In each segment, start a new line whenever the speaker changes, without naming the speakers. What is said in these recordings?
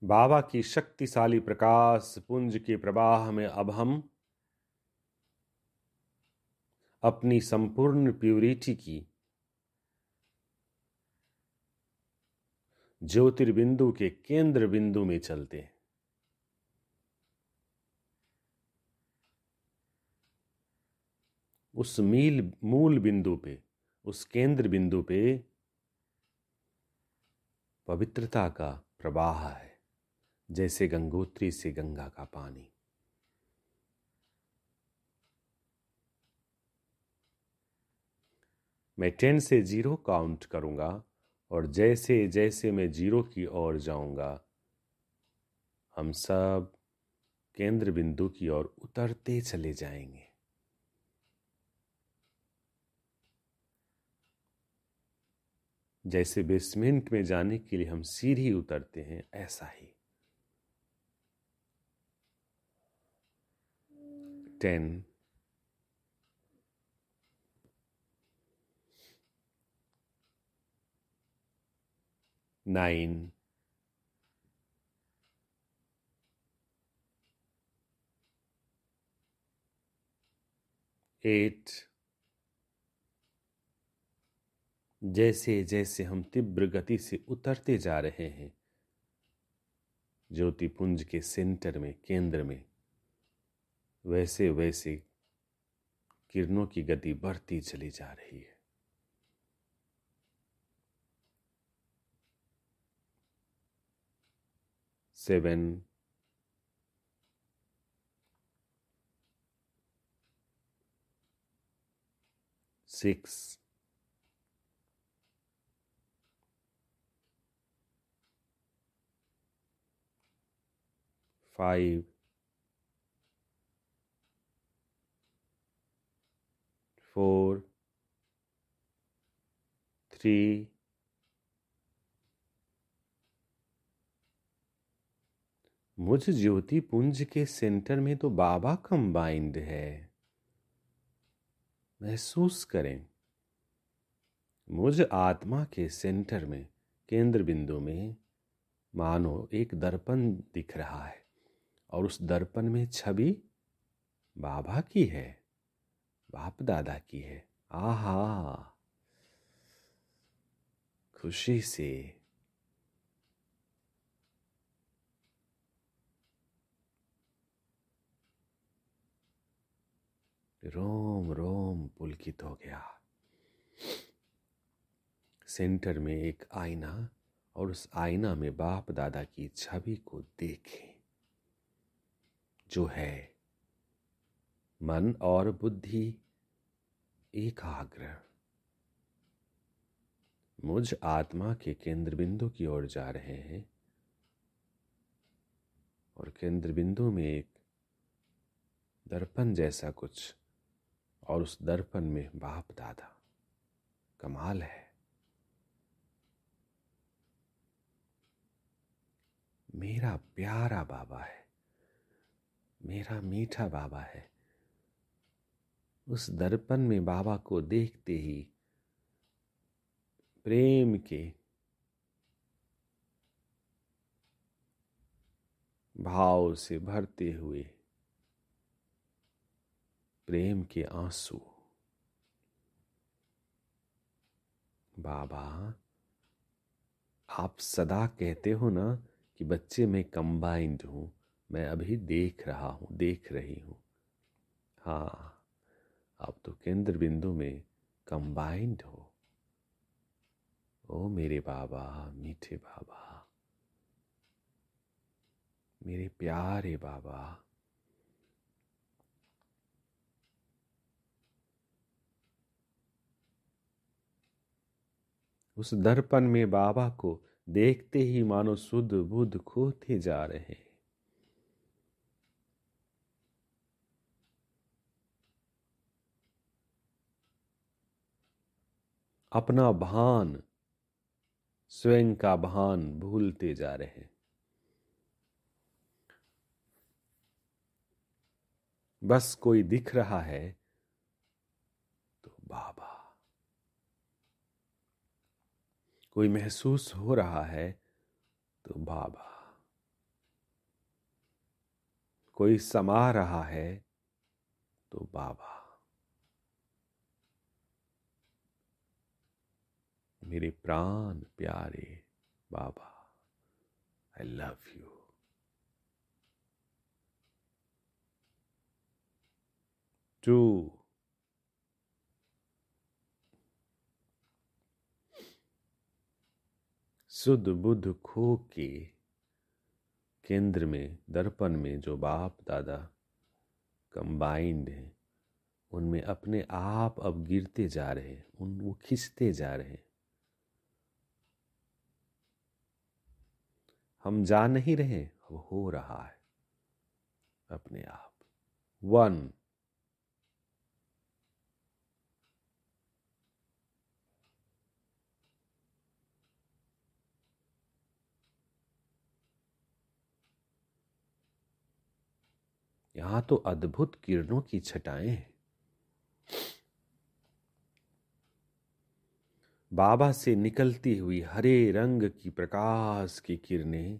बाबा की शक्तिशाली प्रकाश पुंज के प्रवाह में अब हम अपनी संपूर्ण प्यूरिटी की ज्योतिर्बिंदु के केंद्र बिंदु में चलते हैं। उस मूल बिंदु पे, उस केंद्र बिंदु पे पवित्रता का प्रवाह है, जैसे गंगोत्री से गंगा का पानी। मैं 10 से 0 काउंट करूंगा और जैसे जैसे मैं 0 की ओर जाऊंगा हम सब केंद्र बिंदु की ओर उतरते चले जाएंगे। जैसे बेसमेंट में जाने के लिए हम सीढ़ी उतरते हैं, ऐसा ही 10 9 8। जैसे जैसे हम तीव्र गति से उतरते जा रहे हैं ज्योतिपुंज के सेंटर में, केंद्र में, वैसे वैसे किरणों की गति बढ़ती चली जा रही है। सेवन, 6, 5, 4, 3, मुझ ज्योति पुंज के सेंटर में तो बाबा कंबाइंड है। महसूस करें, मुझ आत्मा के सेंटर में, केंद्र बिंदु में मानो एक दर्पण दिख रहा है और उस दर्पण में छवि बाबा की है, बाप दादा की है। आहा, खुशी से रोम रोम पुलकित हो गया। सेंटर में एक आईना और उस आईना में बाप दादा की छवि को देखें, जो है मन और बुद्धि एकाग्र मुझ आत्मा के केंद्र बिंदु की ओर जा रहे हैं और केंद्र बिंदु में एक दर्पण जैसा कुछ और उस दर्पण में बाप दादा। कमाल है। मेरा प्यारा बाबा है, मेरा मीठा बाबा है। उस दर्पण में बाबा को देखते ही प्रेम के भाव से भरते हुए प्रेम के आंसू। बाबा, आप सदा कहते हो ना कि बच्चे मैं कंबाइंड हूं, मैं अभी देख रहा हूं, देख रही हूं। हाँ, आप तो केंद्र बिंदु में कंबाइंड हो। ओ मेरे बाबा, मीठे बाबा, मेरे प्यारे बाबा। उस दर्पण में बाबा को देखते ही मानो शुद्ध बुद्ध खोते जा रहे हैं। अपना भान, स्वयं का भान भूलते जा रहे हैं। बस कोई दिख रहा है तो बाबा, कोई महसूस हो रहा है तो बाबा। कोई समा रहा है तो बाबा, मेरे प्राण प्यारे बाबा, आई लव यू। टू सुध बुध खो के केंद्र में, दर्पण में जो बाप दादा कंबाइंड हैं, उनमें अपने आप अब गिरते जा रहे हैं, वो खिंचते जा रहे हैं। हम जा नहीं रहे, वो हो रहा है अपने आप। वन, यहां तो अद्भुत किरणों की छटाएं हैं। बाबा से निकलती हुई हरे रंग की प्रकाश की किरणें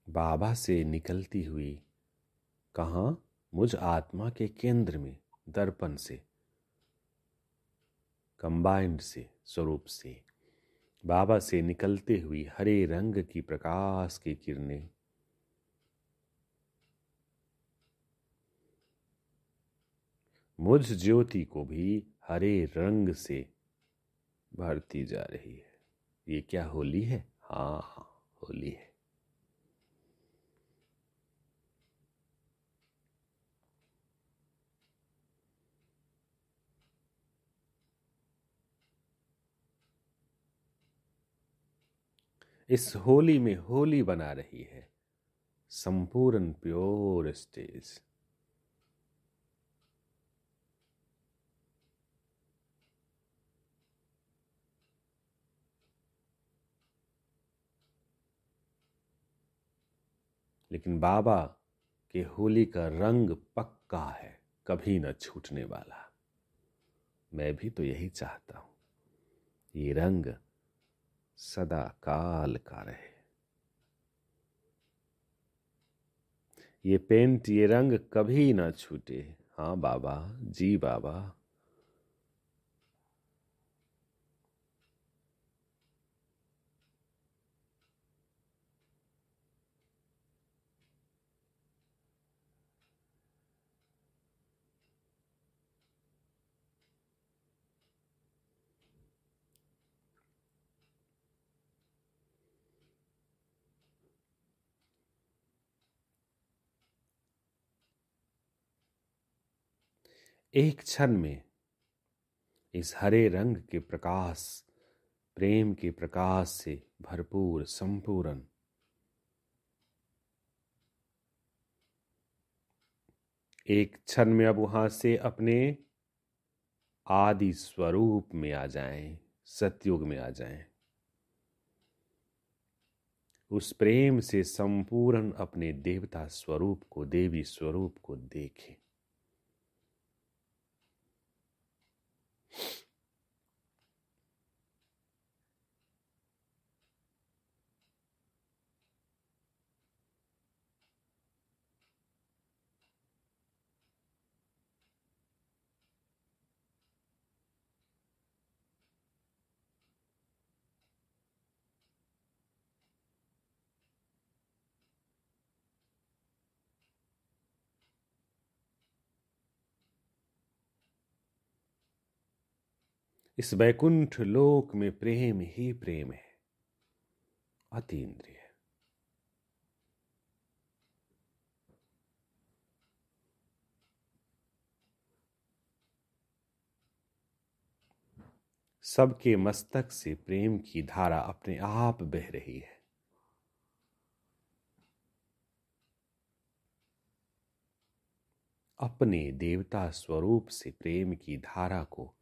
बाबा से निकलती हुई कहाँ? मुझ आत्मा के केंद्र में, दर्पण से, कंबाइंड से, स्वरूप से, बाबा से निकलते हुई हरे रंग की प्रकाश की किरणें मुझ ज्योति को भी हरे रंग से भरती जा रही है। ये क्या होली है? हाँ, होली है। इस होली में होली बना रही है संपूर्ण प्योर स्टेज। लेकिन बाबा के होली का रंग पक्का है, कभी न छूटने वाला। मैं भी तो यही चाहता हूं, ये रंग सदा काल का रहे। ये पेंट, ये रंग कभी ना छूटे। हाँ बाबा जी, बाबा। एक क्षण में इस हरे रंग के प्रकाश, प्रेम के प्रकाश से भरपूर, संपूर्ण, एक क्षण में अब वहां से अपने आदि स्वरूप में आ जाएं, सतयुग में आ जाएं। उस प्रेम से संपूर्ण अपने देवता स्वरूप को, देवी स्वरूप को देखें। इस वैकुंठ लोक में प्रेम ही प्रेम है, अतीन्द्रिय। सबके मस्तक से प्रेम की धारा अपने आप बह रही है। अपने देवता स्वरूप से प्रेम की धारा को,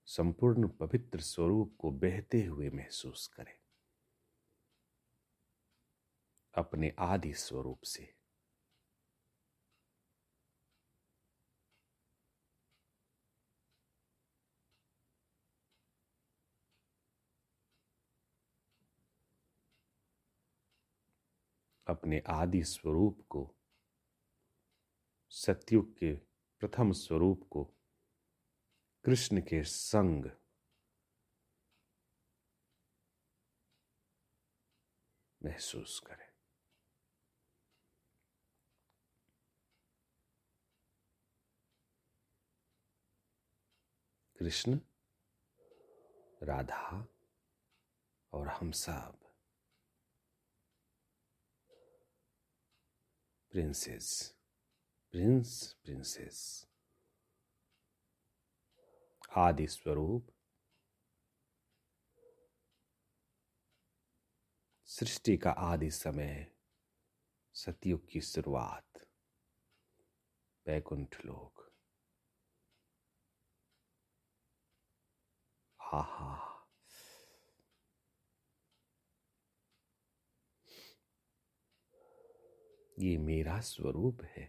संपूर्ण पवित्र स्वरूप को बहते हुए महसूस करें। अपने आदि स्वरूप से अपने आदि स्वरूप को, सतयुग के प्रथम स्वरूप को कृष्ण के संग महसूस करें। कृष्ण, राधा और हम सब प्रिंसेस, प्रिंसेस, आदि स्वरूप, सृष्टि का आदि समय, सतयुग की शुरुआत, वैकुंठ लोक। आहा, ये मेरा स्वरूप है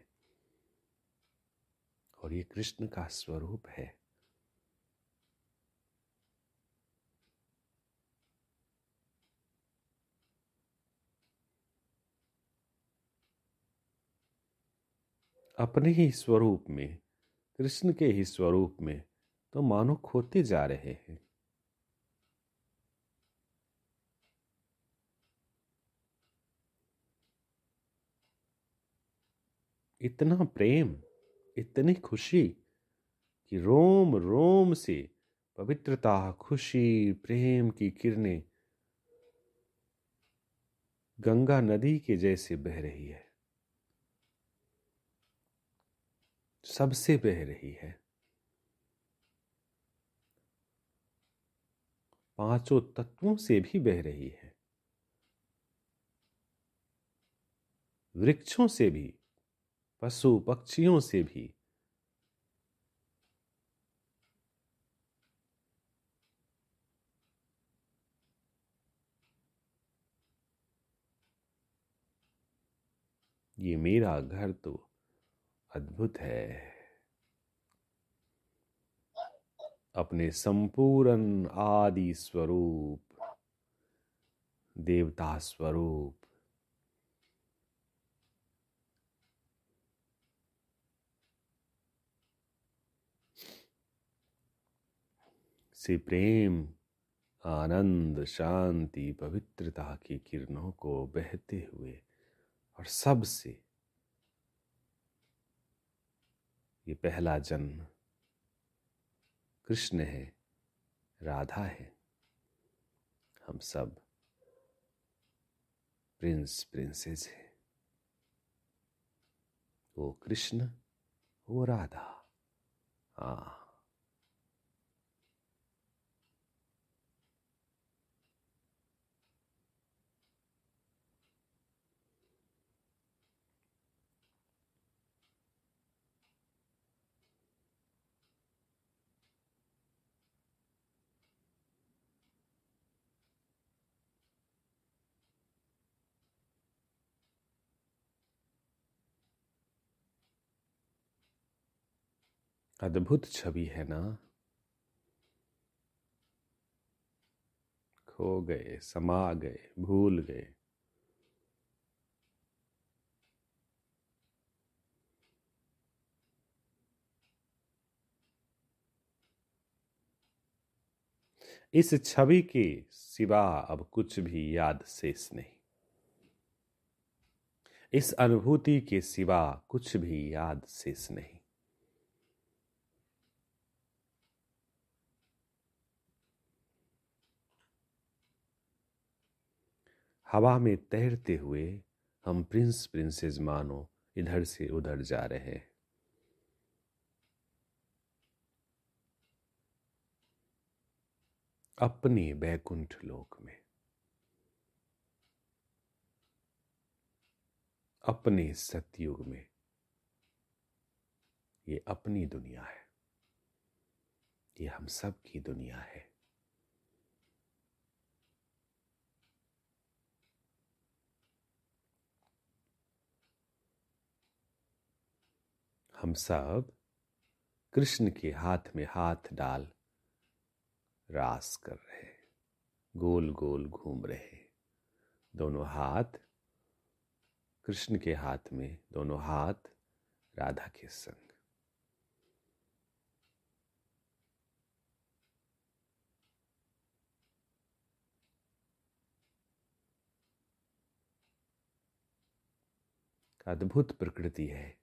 और ये कृष्ण का स्वरूप है। अपने ही स्वरूप में, कृष्ण के ही स्वरूप में तो मानो खोते जा रहे हैं। इतना प्रेम, इतनी खुशी कि रोम रोम से पवित्रता, खुशी, प्रेम की किरणें गंगा नदी के जैसे बह रही है, सबसे बह रही है। पांचों तत्वों से भी बह रही है, वृक्षों से भी, पशु पक्षियों से भी। ये मेरा घर तो अद्भुत है। अपने संपूर्ण आदि स्वरूप, देवता स्वरूप से प्रेम, आनंद, शांति, पवित्रता की किरणों को बहते हुए, और सबसे ये पहला जन्म कृष्ण है, राधा है। हम सब प्रिंसेस है। वो कृष्ण, वो राधा। हाँ, अद्भुत छवि है ना। खो गए, समा गए, भूल गए। इस छवि के सिवा अब कुछ भी याद शेष नहीं। इस अनुभूति के सिवा कुछ भी याद शेष नहीं। हवा में तैरते हुए हम प्रिंसेस मानो इधर से उधर जा रहे हैं। अपने बैकुंठ लोक में, अपने सतयुग में। ये अपनी दुनिया है, ये हम सब की दुनिया है। हम सब कृष्ण के हाथ में हाथ डाल रास कर रहे, गोल गोल घूम रहे। दोनों हाथ कृष्ण के हाथ में दोनों हाथ राधा के संग। अद्भुत प्रकृति है,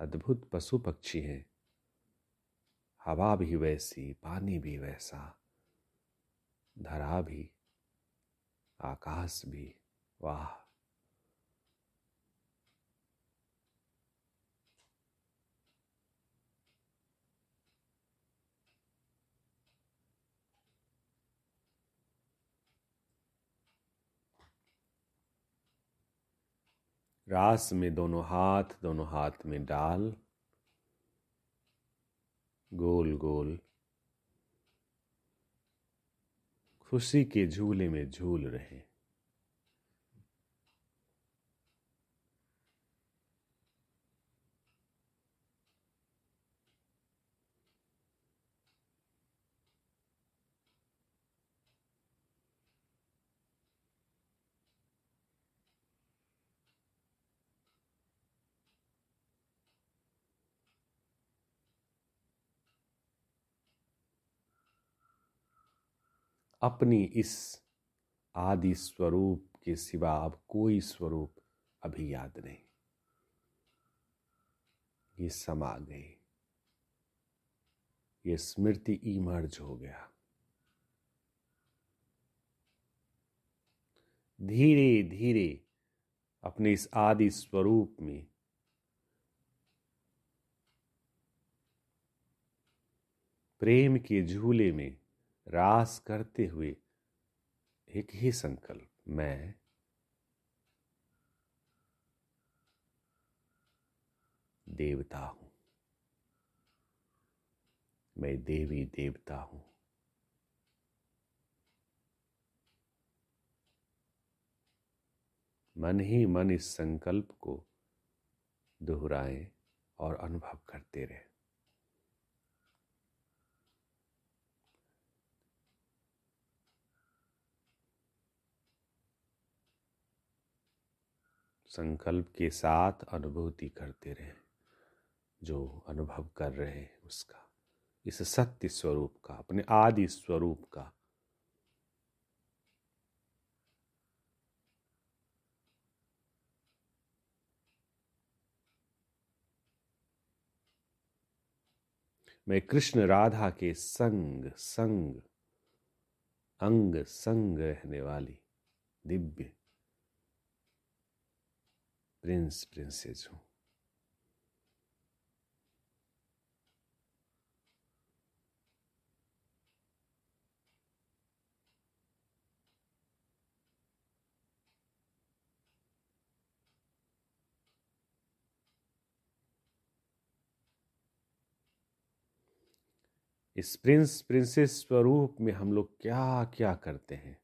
अद्भुत पशु पक्षी हैं, हवा भी वैसी, पानी भी वैसा, धरा भी, आकाश भी, वाह। रास में दोनों हाथ में डाल, गोल गोल खुशी के झूले में झूल रहे। अपनी इस आदि स्वरूप के सिवा अब कोई स्वरूप अभी याद नहीं। ये समा गई, ये स्मृति इमर्ज हो गया। धीरे धीरे अपने इस आदि स्वरूप में प्रेम के झूले में रास करते हुए एक ही संकल्प, मैं देवता हूं, मैं देवी देवता हूं। मन ही मन इस संकल्प को दोहराएं और अनुभव करते रहें। संकल्प के साथ अनुभूति करते रहें, जो अनुभव कर रहे हैं उसका, इस सत्य स्वरूप का, अपने आदि स्वरूप का। मैं कृष्ण राधा के संग संग अंग संग रहने वाली दिव्य प्रिंस प्रिंसेस हूं। इस प्रिंस प्रिंसेस स्वरूप में हम लोग क्या क्या करते हैं,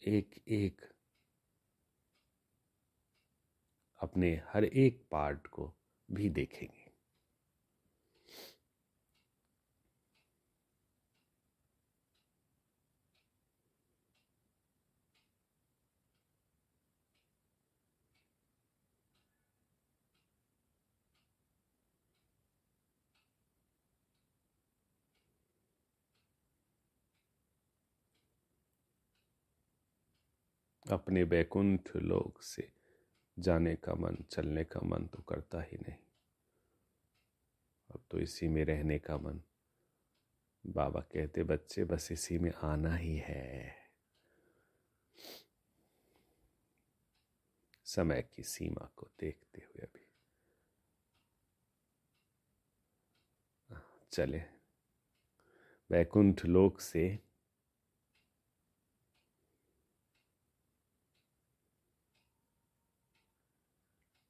एक एक अपने हर एक पार्ट को भी देखेंगे। अपने बैकुंठ लोक से जाने का मन, चलने का मन तो करता ही नहीं, अब तो इसी में रहने का मन। बाबा कहते बच्चे बस इसी में आना ही है। समय की सीमा को देखते हुए अभी चले वैकुंठ लोक से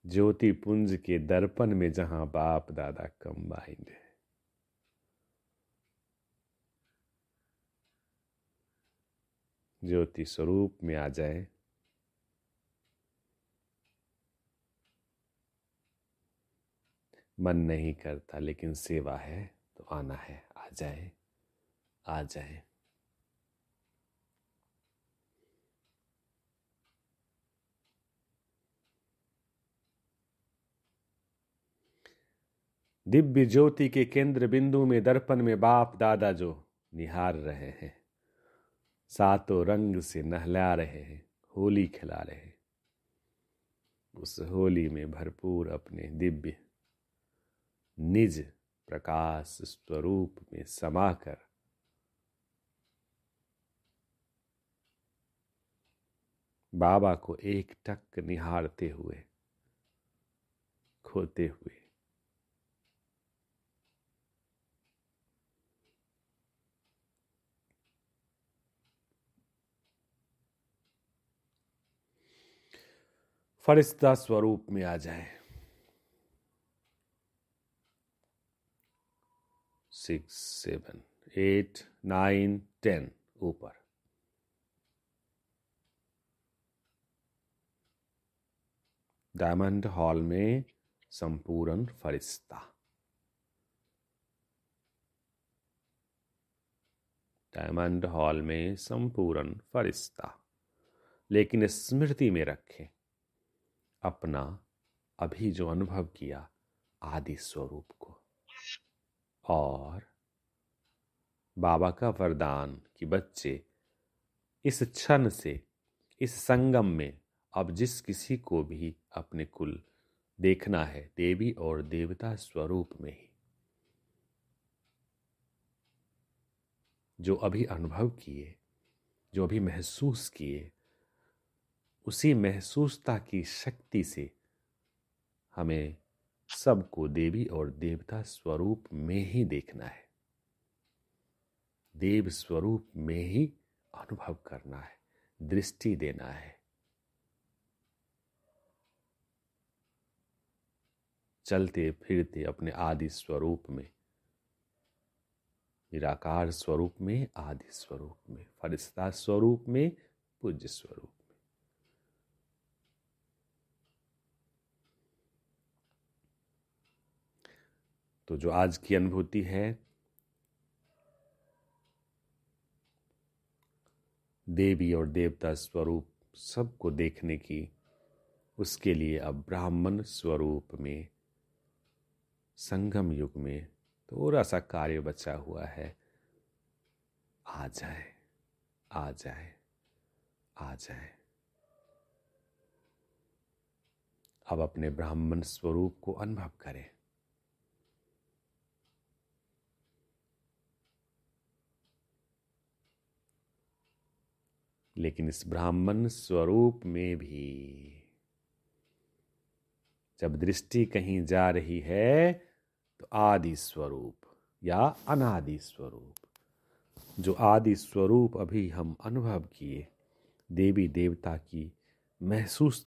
ज्योति पुंज के दर्पण में, जहां बाप दादा कंबाइंड है। ज्योति स्वरूप में आ जाए, मन नहीं करता लेकिन सेवा है तो आना है, आ जाए आ जाए। दिव्य ज्योति के केंद्र बिंदु में दर्पण में बाप दादा जो निहार रहे हैं, सातों रंग से नहला रहे हैं, होली खिला रहे हैं। उस होली में भरपूर अपने दिव्य निज प्रकाश स्वरूप में समाकर बाबा को एक टक निहारते हुए, खोते हुए फरिश्ता स्वरूप में आ जाए। 6, 7, 8, 9, 10 ऊपर। डायमंड हॉल में संपूर्ण फरिश्ता। डायमंड हॉल में संपूर्ण फरिश्ता। लेकिन स्मृति में रखें अपना अभी जो अनुभव किया आदि स्वरूप को, और बाबा का वरदान कि बच्चे इस क्षण से, इस संगम में अब जिस किसी को भी अपने कुल देखना है देवी और देवता स्वरूप में ही, जो अभी अनुभव किए, जो अभी महसूस किए, उसी महसूसता की शक्ति से हमें सबको देवी और देवता स्वरूप में ही देखना है, देव स्वरूप में ही अनुभव करना है, दृष्टि देना है। चलते फिरते अपने आदि स्वरूप में, निराकार स्वरूप में, आदि स्वरूप में, फरिश्ता स्वरूप में, पूज्य स्वरूप में। तो जो आज की अनुभूति है, देवी और देवता स्वरूप सबको देखने की, उसके लिए अब ब्राह्मण स्वरूप में संगम युग में थोड़ा सा कार्य बचा हुआ है। आ जाए, आ जाए, आ जाए। अब अपने ब्राह्मण स्वरूप को अनुभव करें। लेकिन इस ब्राह्मण स्वरूप में भी जब दृष्टि कहीं जा रही है तो आदि स्वरूप या अनादि स्वरूप, जो आदि स्वरूप अभी हम अनुभव किए, देवी देवता की महसूस